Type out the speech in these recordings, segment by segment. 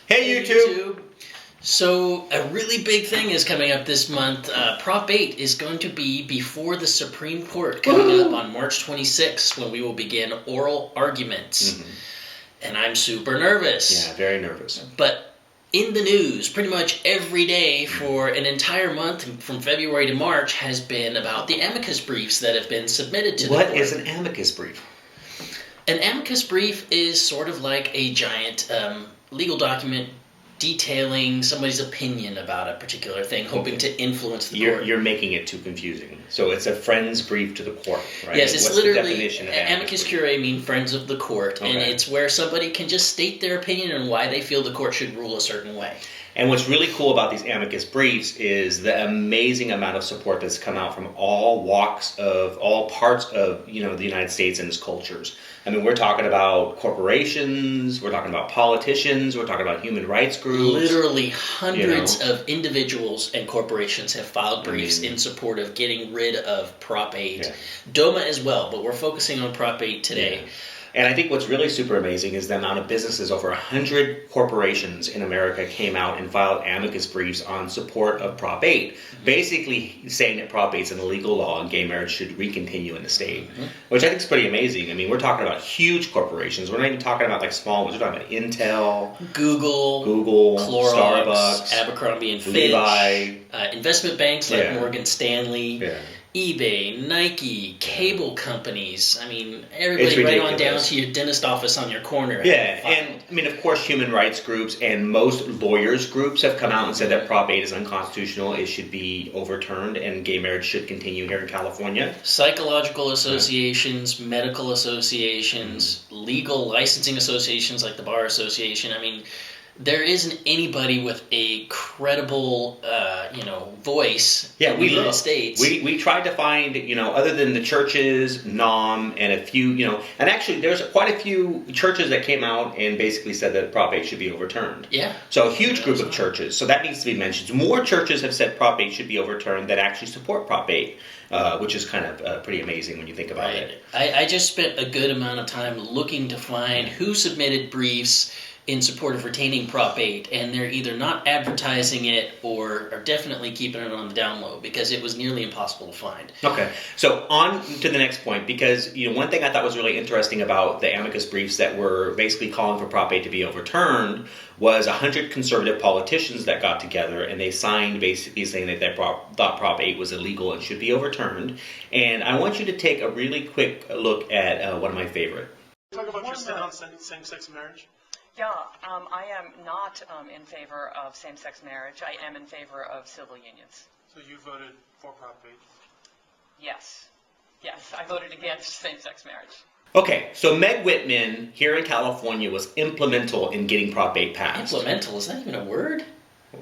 Hey, YouTube! So, a really big thing is coming up this month. Prop 8 is going to be before the Supreme Court coming up on March 26th when we will begin oral arguments. Mm-hmm. And I'm super nervous. Yeah, very nervous. But in the news, pretty much every day for an entire month from February to March has been about the Amicus Briefs that have been submitted to the court. What is an Amicus Brief? An Amicus Brief is sort of like a giant legal document detailing somebody's opinion about a particular thing, hoping to influence the court. You're making it too confusing. So it's a friend's brief to the court, right? Yes, it's What's literally, the definition of amicus curiae mean friends of the court, and it's where somebody can just state their opinion on why they feel the court should rule a certain way. And what's really cool about these amicus briefs is the amazing amount of support that's come out from all walks of, all parts of, the United States and its cultures. I mean, we're talking about corporations, we're talking about politicians, we're talking about human rights groups. Literally hundreds of individuals and corporations have filed briefs in support of getting rid of Prop 8. Yeah. Doma as well, but we're focusing on Prop 8 today. Yeah. And I think what's really super amazing is the amount of businesses, over 100 corporations in America came out and filed amicus briefs on support of Prop 8, basically saying that Prop 8 is an illegal law and gay marriage should recontinue in the state, which I think is pretty amazing. I mean, we're talking about huge corporations. We're not even talking about like small ones. We're talking about Intel, Google, Clorox, Starbucks, Abercrombie and Fitch, Levi, investment banks like Morgan Stanley. Yeah. eBay, Nike, cable companies. I mean, everybody right on down to your dentist office on your corner. Yeah, and I mean, of course, human rights groups and most lawyers groups have come out and said that Prop 8 is unconstitutional. It should be overturned and gay marriage should continue here in California. Psychological associations, medical associations, legal licensing associations like the Bar Association. I mean, there isn't anybody with a credible, voice in the United States. We tried to find, other than the churches, NOM, and a few, and actually there's quite a few churches that came out and basically said that Prop 8 should be overturned. Yeah. So a huge group of churches. So that needs to be mentioned. More churches have said Prop 8 should be overturned that actually support Prop 8, which is kind of pretty amazing when you think about it. I just spent a good amount of time looking to find who submitted briefs in support of retaining Prop 8, and they're either not advertising it or are definitely keeping it on the down low because it was nearly impossible to find. Okay, so on to the next point, because one thing I thought was really interesting about the amicus briefs that were basically calling for Prop 8 to be overturned was 100 conservative politicians that got together and they signed basically saying that they thought Prop 8 was illegal and should be overturned. And I want you to take a really quick look at one of my favorite. Talk about your stand on same-sex marriage. Yeah, I am not in favor of same-sex marriage. I am in favor of civil unions. So you voted for Prop 8? Yes. Yes, I voted against same-sex marriage. Okay, so Meg Whitman here in California was implemental in getting Prop 8 passed. Implemental? Is that even a word?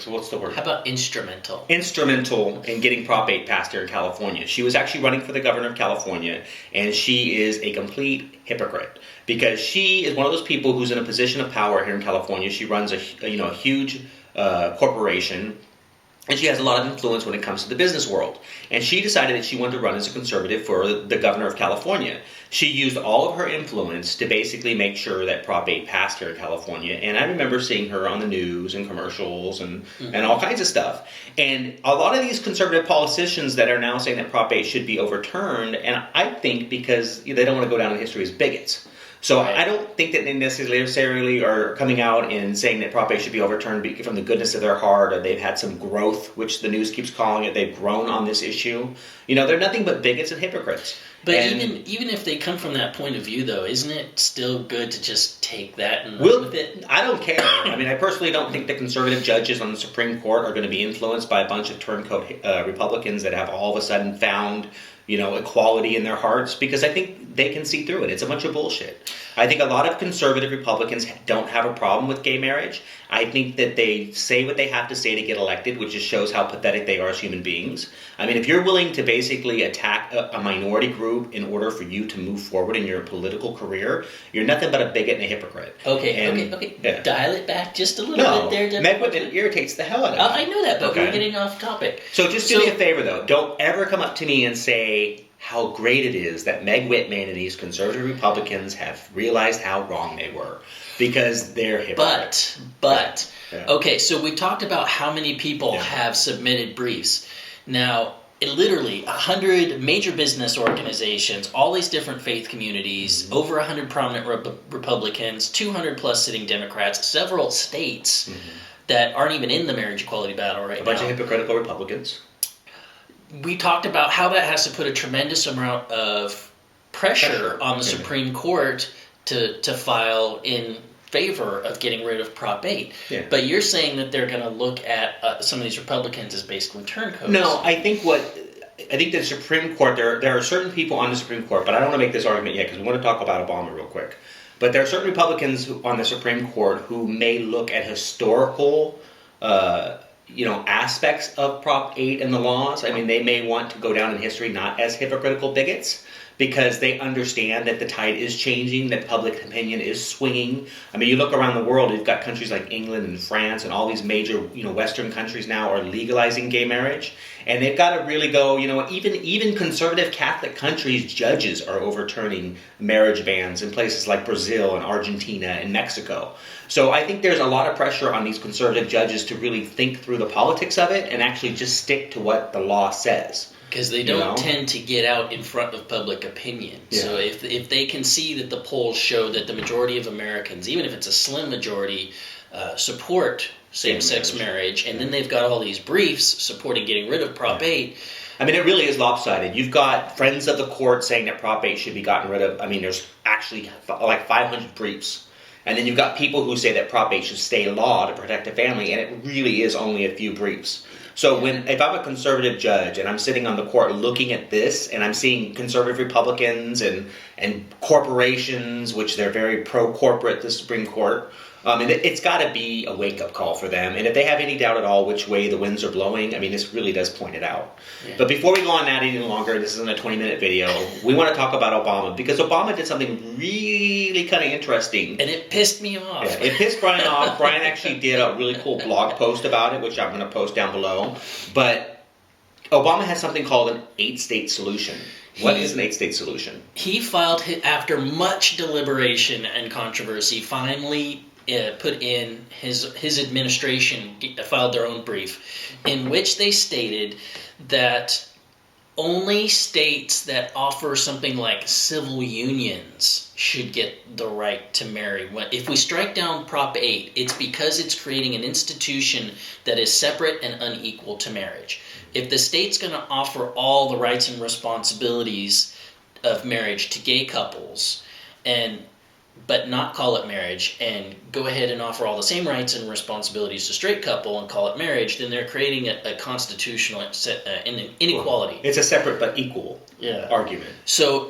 So what's the word? How about instrumental? Instrumental in getting Prop 8 passed here in California. She was actually running for the governor of California, and she is a complete hypocrite because she is one of those people who's in a position of power here in California. She runs a huge corporation, and she has a lot of influence when it comes to the business world. And she decided that she wanted to run as a conservative for the governor of California. She used all of her influence to basically make sure that Prop 8 passed here in California. And I remember seeing her on the news and commercials and all kinds of stuff. And a lot of these conservative politicians that are now saying that Prop 8 should be overturned, and I think because they don't want to go down in history as bigots. So I don't think that they necessarily are coming out and saying that Prop 8 should be overturned from the goodness of their heart, or they've had some growth, which the news keeps calling it. They've grown on this issue. They're nothing but bigots and hypocrites. But even if they come from that point of view, though, isn't it still good to just take that and run with it? I don't care. I mean, I personally don't think the conservative judges on the Supreme Court are going to be influenced by a bunch of turncoat Republicans that have all of a sudden found equality in their hearts, because I think they can see through it. It's a bunch of bullshit. I think a lot of conservative Republicans don't have a problem with gay marriage. I think that they say what they have to say to get elected, which just shows how pathetic they are as human beings. I mean, if you're willing to basically attack a minority group in order for you to move forward in your political career, you're nothing but a bigot and a hypocrite. Okay. Yeah. Dial it back just a little bit there. Meg Whitman irritates the hell out of me. I know that, but we're getting off topic. So just do me a favor, though. Don't ever come up to me and say, how great it is that Meg Whitman and these conservative Republicans have realized how wrong they were, because they're hypocrites. But Yeah. okay, so we talked about how many people Yeah. have submitted briefs. Now, literally 100 major business organizations, all these different faith communities, over 100 prominent Republicans, 200 plus sitting Democrats, several states that aren't even in the marriage equality battle right A now. bunch of hypocritical Republicans. We talked about how that has to put a tremendous amount of pressure on the Supreme Court to file in favor of getting rid of Prop 8. Yeah. But you're saying that they're going to look at some of these Republicans as basically turncoats. No, I think the Supreme Court, there are certain people on the Supreme Court, but I don't want to make this argument yet because we want to talk about Obama real quick. But there are certain Republicans on the Supreme Court who may look at historical aspects of Prop 8 and the laws. I mean, they may want to go down in history not as hypocritical bigots, because they understand that the tide is changing, that public opinion is swinging. I mean, you look around the world, you've got countries like England and France and all these major, Western countries now are legalizing gay marriage. And they've got to really go, even conservative Catholic countries, judges are overturning marriage bans in places like Brazil and Argentina and Mexico. So I think there's a lot of pressure on these conservative judges to really think through the politics of it and actually just stick to what the law says. Because they don't tend to get out in front of public opinion. Yeah. So if they can see that the polls show that the majority of Americans, even if it's a slim majority, support same-sex marriage, and then they've got all these briefs supporting getting rid of Prop 8. I mean, it really is lopsided. You've got friends of the court saying that Prop 8 should be gotten rid of. I mean, there's actually like 500 briefs. And then you've got people who say that Prop 8 should stay law to protect the family, and it really is only a few briefs. So if I'm a conservative judge and I'm sitting on the court looking at this and I'm seeing conservative Republicans and corporations, which they're very pro-corporate, the Supreme Court, and it's got to be a wake-up call for them. And if they have any doubt at all which way the winds are blowing, I mean, this really does point it out. Yeah. But before we go on that any longer, this isn't a 20-minute video, we want to talk about Obama, because Obama did something really kind of interesting. And it pissed me off. Yeah, it pissed Bryan off. Bryan actually did a really cool blog post about it, which I'm going to post down below. But Obama has something called an 8-state solution. What is an 8-state solution? He filed, after much deliberation and controversy, finally put in his administration filed their own brief in which they stated that only states that offer something like civil unions should get the right to marry. If we strike down Prop 8, it's because it's creating an institution that is separate and unequal to marriage. If the state's going to offer all the rights and responsibilities of marriage to gay couples but not call it marriage, and go ahead and offer all the same rights and responsibilities to straight couple and call it marriage, then they're creating a constitutional inequality. It's a separate but equal argument. So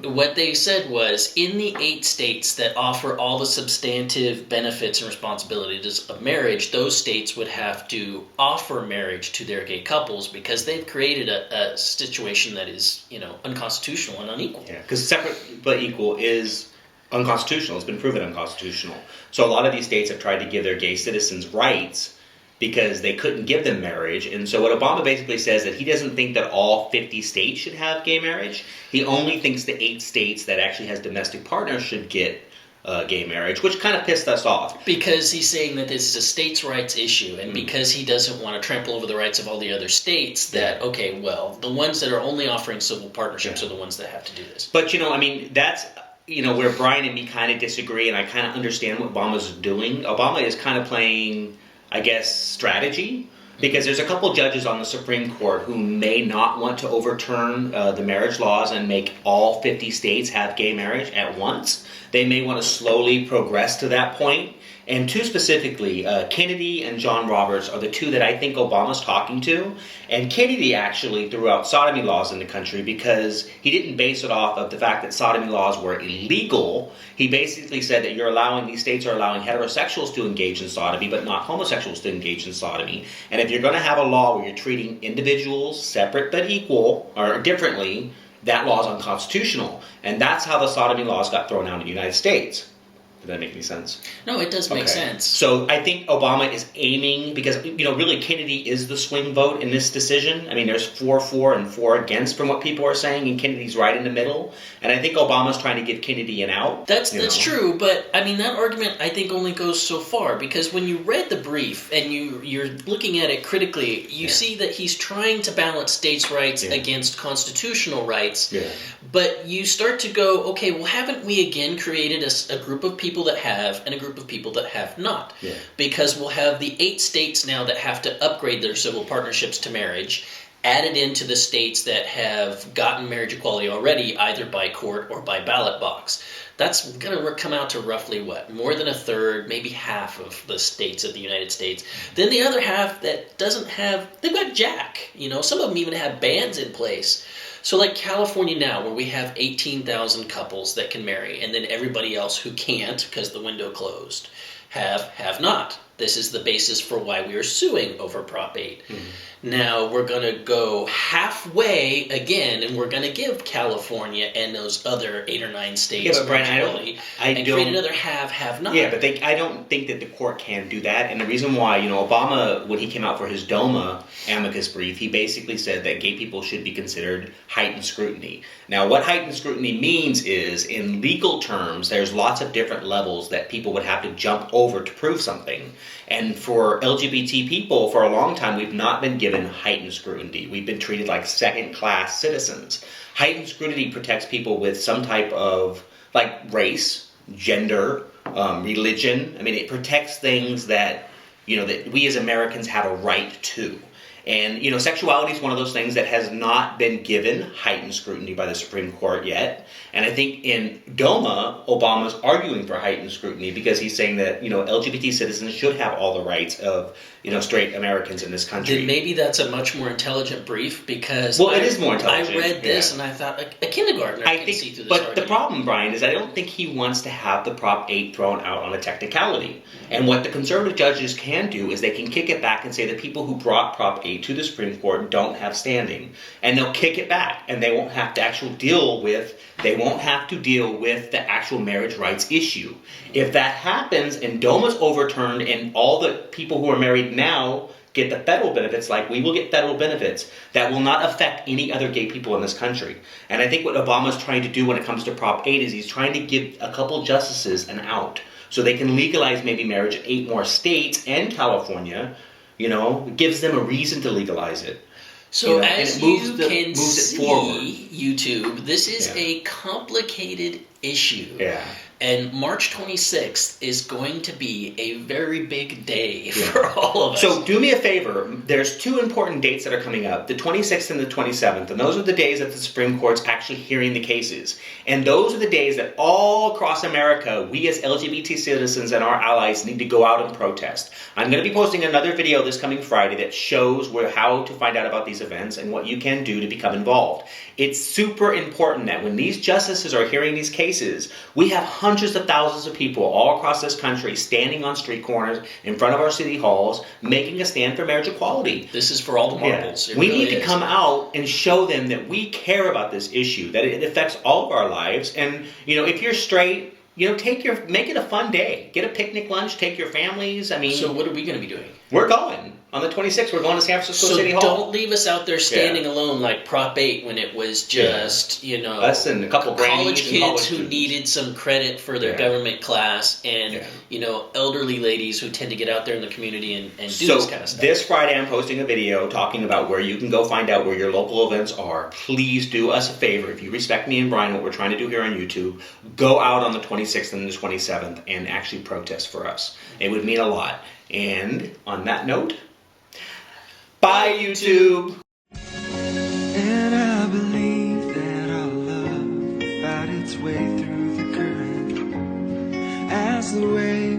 what they said was, in the 8 states that offer all the substantive benefits and responsibilities of marriage, those states would have to offer marriage to their gay couples because they've created a situation that is, unconstitutional and unequal. Yeah, because separate but equal is unconstitutional. It's been proven unconstitutional. So a lot of these states have tried to give their gay citizens rights because they couldn't give them marriage. And so what Obama basically says that he doesn't think that all 50 states should have gay marriage. He only thinks the 8 states that actually has domestic partners should get gay marriage, which kind of pissed us off. Because he's saying that this is a states' rights issue, and because he doesn't want to trample over the rights of all the other states, that, okay, well, the ones that are only offering civil partnerships are the ones that have to do this. But, that's where Bryan and me kind of disagree, and I kind of understand what Obama's doing. Obama is kind of playing, I guess, strategy, because there's a couple judges on the Supreme Court who may not want to overturn the marriage laws and make all 50 states have gay marriage at once. They may want to slowly progress to that point. And 2 specifically, Kennedy and John Roberts are the 2 that I think Obama's talking to. And Kennedy actually threw out sodomy laws in the country because he didn't base it off of the fact that sodomy laws were illegal. He basically said that these states are allowing heterosexuals to engage in sodomy, but not homosexuals to engage in sodomy. And if you're going to have a law where you're treating individuals separate but equal, or differently, that law is unconstitutional. And that's how the sodomy laws got thrown out in the United States. Does that make any sense? No, it does make sense. So I think Obama is aiming, because, really Kennedy is the swing vote in this decision. I mean, there's 4-4 and 4 against from what people are saying, and Kennedy's right in the middle. And I think Obama's trying to give Kennedy an out. That's true, but I mean, that argument I think only goes so far, because when you read the brief and you're looking at it critically, you see that he's trying to balance states' rights against constitutional rights. Yeah. But you start to go, okay, well, haven't we again created a group of people that have and a group of people that have not? Yeah. Because we'll have the 8 states now that have to upgrade their civil partnerships to marriage, added into the states that have gotten marriage equality already, either by court or by ballot box. That's going to come out to roughly what? More than a third, maybe half of the states of the United States. Then the other half that doesn't have, they've got jack. Some of them even have bans in place. So like California now, where we have 18,000 couples that can marry, and then everybody else who can't because the window closed, have not. This is the basis for why we are suing over Prop 8. Mm-hmm. Now we're going to go halfway again, and we're going to give California and those other 8 or 9 states create another have not. Yeah, but I don't think that the court can do that. And the reason why, Obama, when he came out for his Doma amicus brief, he basically said that gay people should be considered heightened scrutiny. Now, what heightened scrutiny means is, in legal terms, there's lots of different levels that people would have to jump over to prove something. And for LGBT people, for a long time, we've not been given heightened scrutiny. We've been treated like second-class citizens. Heightened scrutiny protects people with some type of, like, race, gender, religion. I mean, it protects things that, that we as Americans have a right to. And, sexuality is one of those things that has not been given heightened scrutiny by the Supreme Court yet. And I think in Doma, Obama's arguing for heightened scrutiny because he's saying that, LGBT citizens should have all the rights of, straight Americans in this country. Then maybe that's a much more intelligent brief, because it is more intelligent. I read this and I thought a kindergartner can see through this argument. The problem, Brian, is I don't think he wants to have the Prop 8 thrown out on a technicality. And what the conservative judges can do is they can kick it back and say the people who brought Prop 8 to the Supreme Court don't have standing. And they'll kick it back, and they won't have to deal with the actual marriage rights issue. If that happens and Doma's overturned and all the people who are married now get the federal benefits, like we will get federal benefits, that will not affect any other gay people in this country. And I think what Obama's trying to do when it comes to Prop 8 is he's trying to give a couple justices an out so they can legalize maybe marriage in 8 more states and California. It gives them a reason to legalize it. So as you can see, YouTube, this is a complicated issue. Yeah. And March 26th is going to be a very big day for all of us. So do me a favor. There's 2 important dates that are coming up, the 26th and the 27th. And those are the days that the Supreme Court's actually hearing the cases. And those are the days that all across America, we as LGBT citizens and our allies need to go out and protest. I'm going to be posting another video this coming Friday that shows how to find out about these events and what you can do to become involved. It's super important that when these justices are hearing these cases, we have hundreds of thousands of people all across this country standing on street corners in front of our city halls making a stand for marriage equality. This is for all the marbles. Yeah. We need to come out and show them that we care about this issue, that it affects all of our lives. And, if you're straight, make it a fun day. Get a picnic lunch, take your families. So what are we going to be doing? We're going. On the 26th, we're going to San Francisco City Hall. So don't leave us out there standing alone like Prop 8 when it was just, us and a couple college kids who needed some credit for their government class and, elderly ladies who tend to get out there in the community and do this kind of stuff. This Friday, I'm posting a video talking about where you can go find out where your local events are. Please do us a favor. If you respect me and Bryan, what we're trying to do here on YouTube, go out on the 26th and the 27th and actually protest for us. It would mean a lot. And on that note, bye, YouTube! And I believe that our love found its way through the current as the way